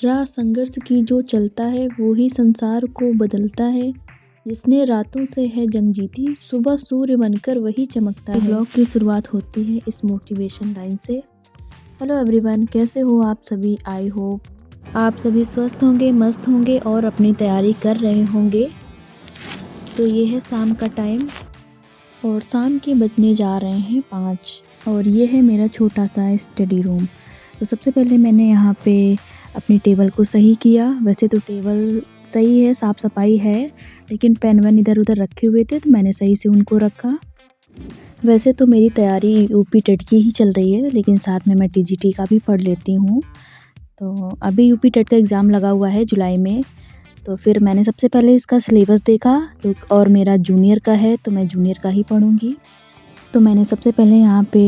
राह संघर्ष की जो चलता है वो ही संसार को बदलता है। जिसने रातों से है जंग जीती, सुबह सूर्य बनकर वही चमकता है। ब्लॉग की शुरुआत होती है इस मोटिवेशन लाइन से। हेलो एवरीवन, कैसे हो आप सभी? आई होप आप सभी स्वस्थ होंगे, मस्त होंगे और अपनी तैयारी कर रहे होंगे। तो ये है शाम का टाइम और शाम के बजने जा रहे हैं 5 और ये है मेरा छोटा सा स्टडी रूम। तो सबसे पहले मैंने यहाँ पे अपनी टेबल को सही किया। वैसे तो टेबल सही है, साफ़ सफाई है, लेकिन पेन वेन इधर उधर रखे हुए थे तो मैंने सही से उनको रखा। वैसे तो मेरी तैयारी यूपी टेट की ही चल रही है, लेकिन साथ में मैं टीजीटी का भी पढ़ लेती हूँ। तो अभी यूपी टेट का एग्ज़ाम लगा हुआ है जुलाई में। तो फिर मैंने सबसे पहले इसका सिलेबस देखा तो और मेरा जूनियर का है तो मैं जूनियर का ही पढ़ूँगी। तो मैंने सबसे पहले यहाँ पे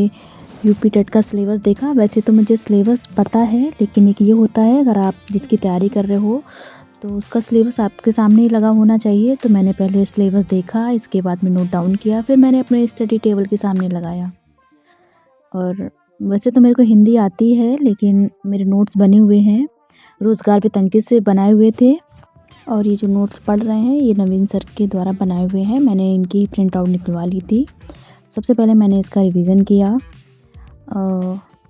यूपी टेट का सिलेबस देखा। वैसे तो मुझे सिलेबस पता है, लेकिन एक ये होता है अगर आप जिसकी तैयारी कर रहे हो तो उसका सिलेबस आपके सामने ही लगा होना चाहिए। तो मैंने पहले सिलेबस देखा, इसके बाद में नोट डाउन किया, फिर मैंने अपने स्टडी टेबल के सामने लगाया। और वैसे तो मेरे को हिंदी आती है, लेकिन मेरे नोट्स बने हुए हैं, रोज़गार वितंकित से बनाए हुए थे। और ये जो नोट्स पढ़ रहे हैं ये नवीन सर के द्वारा बनाए हुए हैं, मैंने इनकी प्रिंट आउट निकलवा ली थी। सबसे पहले मैंने इसका रिवीजन किया।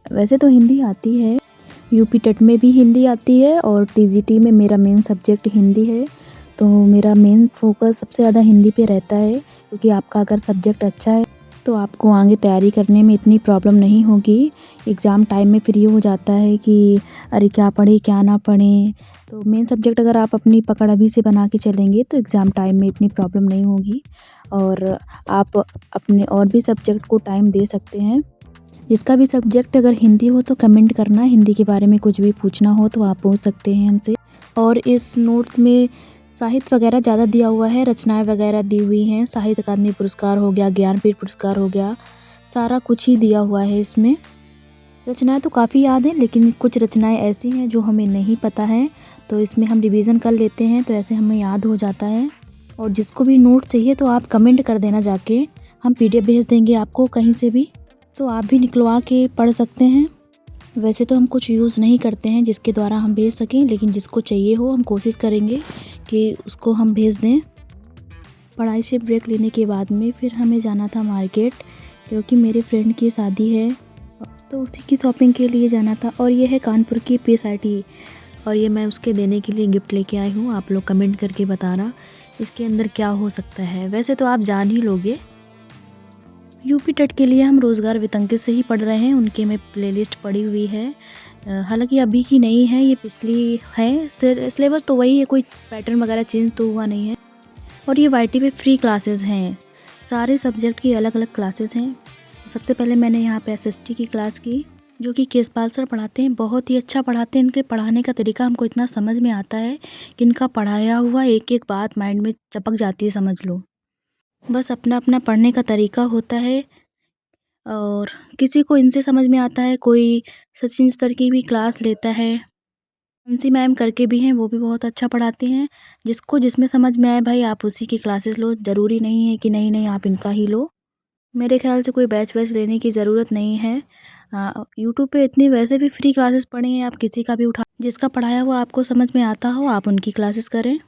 वैसे तो हिंदी आती है, यूपी टेट में भी हिंदी आती है और टीजीटी में मेरा मेन सब्जेक्ट हिंदी है। तो मेरा मेन फोकस सबसे ज़्यादा हिंदी पे रहता है, क्योंकि आपका अगर सब्जेक्ट अच्छा है तो आपको आगे तैयारी करने में इतनी प्रॉब्लम नहीं होगी। एग्ज़ाम टाइम में फिर ये हो जाता है कि अरे क्या पढ़ें क्या ना पढ़ें। तो मेन सब्जेक्ट अगर आप अपनी पकड़ अभी से बना के चलेंगे तो एग्ज़ाम टाइम में इतनी प्रॉब्लम नहीं होगी और आप अपने और भी सब्जेक्ट को टाइम दे सकते हैं। जिसका भी सब्जेक्ट अगर हिंदी हो तो कमेंट करना, हिंदी के बारे में कुछ भी पूछना हो तो आप पूछ सकते हैं हमसे। और इस नोट्स में साहित्य वगैरह ज़्यादा दिया हुआ है, रचनाएं वगैरह दी हुई हैं, साहित्य अकादमी पुरस्कार हो गया, ज्ञानपीठ पुरस्कार हो गया, सारा कुछ ही दिया हुआ है इसमें। रचनाएं तो काफ़ी याद हैं, लेकिन कुछ रचनाएं ऐसी हैं जो हमें नहीं पता हैं, तो इसमें हम रिवीजन कर लेते हैं तो ऐसे हमें याद हो जाता है। और जिसको भी नोट चाहिए तो आप कमेंट कर देना जाके, हम PDF भेज देंगे आपको कहीं से भी, तो आप भी निकलवा के पढ़ सकते हैं। वैसे तो हम कुछ यूज़ नहीं करते हैं जिसके द्वारा हम भेज सकें, लेकिन जिसको चाहिए हो हम कोशिश करेंगे कि उसको हम भेज दें। पढ़ाई से ब्रेक लेने के बाद में फिर हमें जाना था मार्केट, क्योंकि मेरे फ्रेंड की शादी है तो उसी की शॉपिंग के लिए जाना था। और ये है कानपुर की PSRT और ये मैं उसके देने के लिए गिफ्ट लेके आई हूँ। आप लोग कमेंट करके बताना इसके अंदर क्या हो सकता है। वैसे तो आप जान ही लोगे। यूपी टेट के लिए हम रोज़गार वितंकित से ही पढ़ रहे हैं, उनके में प्लेलिस्ट पड़ी हुई है। हालांकि अभी की नहीं है, ये पिछली है। सिलेबस तो वही है, कोई पैटर्न वगैरह चेंज तो हुआ नहीं है। और ये YT पे फ्री क्लासेस हैं, सारे सब्जेक्ट की अलग अलग क्लासेस हैं। सबसे पहले मैंने यहाँ पे SST की क्लास की, जो कि केसपाल सर पढ़ाते हैं, बहुत ही अच्छा पढ़ाते हैं। इनके पढ़ाने का तरीका हमको इतना समझ में आता है कि इनका पढ़ाया हुआ एक एक बात माइंड में चपक जाती है, समझ लो। बस अपना अपना पढ़ने का तरीका होता है और किसी को इनसे समझ में आता है, कोई सचिन सर की भी क्लास लेता है। बंसी मैम करके भी हैं, वो भी बहुत अच्छा पढ़ाते हैं। जिसको जिसमें समझ में आए भाई आप उसी की क्लासेस लो, ज़रूरी नहीं है कि नहीं आप इनका ही लो। मेरे ख्याल से कोई बैच वैच लेने की ज़रूरत नहीं है। यूट्यूब पे इतनी वैसे भी फ्री क्लासेस पड़ी हैं, आप किसी का भी उठा, जिसका पढ़ाया हुआ आपको समझ में आता हो आप उनकी क्लासेस करें।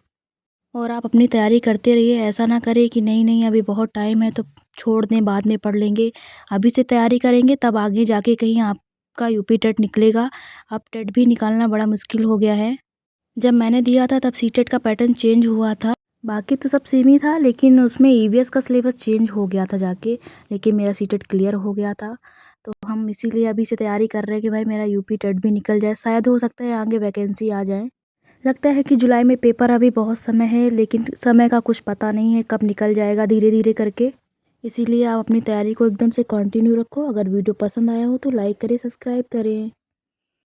और आप अपनी तैयारी करते रहिए, ऐसा ना करें कि नहीं अभी बहुत टाइम है तो छोड़ दें, बाद में पढ़ लेंगे। अभी से तैयारी करेंगे तब आगे जाके कहीं आपका यूपी टेट निकलेगा। अब टेट भी निकालना बड़ा मुश्किल हो गया है। जब मैंने दिया था तब सीटेट का पैटर्न चेंज हुआ था, बाकी तो सब सेम ही था, लेकिन उसमें EVS का सिलेबस चेंज हो गया था जाके, लेकिन मेरा सीटेट क्लियर हो गया था। तो हम इसीलिए अभी से तैयारी कर रहे हैं कि भाई मेरा यूपी टेट भी निकल जाए, शायद हो सकता है आगे वैकेंसी आ जाए। लगता है कि जुलाई में पेपर, अभी बहुत समय है, लेकिन समय का कुछ पता नहीं है कब निकल जाएगा, धीरे धीरे करके। इसीलिए आप अपनी तैयारी को एकदम से कंटिन्यू रखो। अगर वीडियो पसंद आया हो तो लाइक करें, सब्सक्राइब करें।